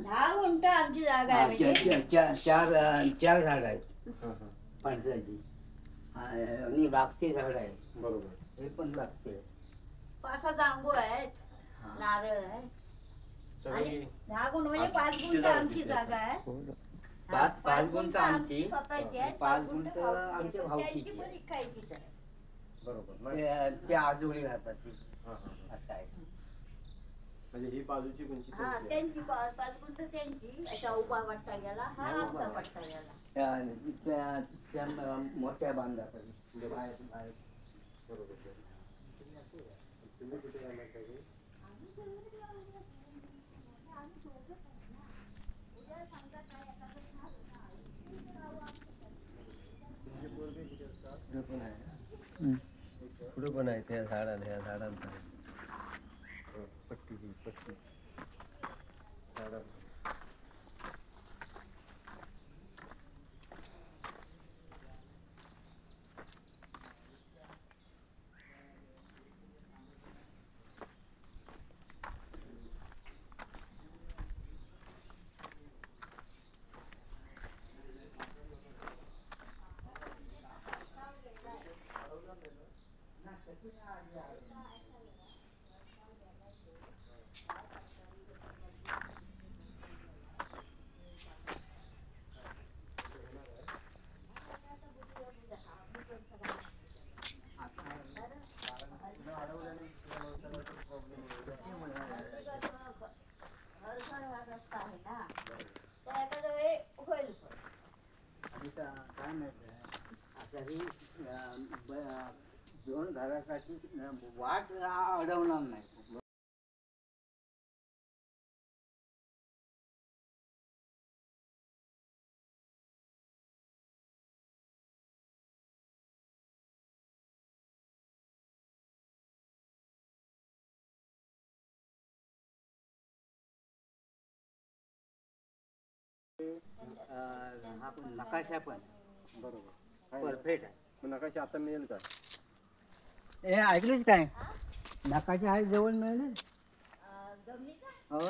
10 गुंठ आमची जागा आहे. चार झाड आहेत फणसाची आणि बागची झाड आहे. बरोबर, हे पण लागते. 5 जांभू आहेत, नारळ आहे. आणि 10 गुंठ म्हणजे 5 गुंठ आमची जागा आहे. 5 गुंठ आमची, स्वतःची आहे. 5 गुंठ आमच्या भावकीची पण इकायचीच आहे. बरोबर, ते आजोळी राहतात ती असं आहे. म्हणजे ही बाजूची कोणची त्यांची 5 गुंठ त्यांची. असा उभा पट्टा गेला, हा आमचा पट्टा गेला. त्या मोठ्या बांधतात बाहेर बाहेर. बरोबर. तुम्ही कुठे राहणार पाहिजे? पुढे पण आहे त्या झाडाला, ह्या झाडांचा पट्टी झाडा. काय माहिती आता ही 2 घरासाठी वाट अडवणार नाही. हा पण नकाशा पण बरोबर परफेक्ट आहे. नकाशा आता मिळेल का? हे ऐकलीच काय? नकाशा आहे जवळ मिळेल. जमिनीचा हो.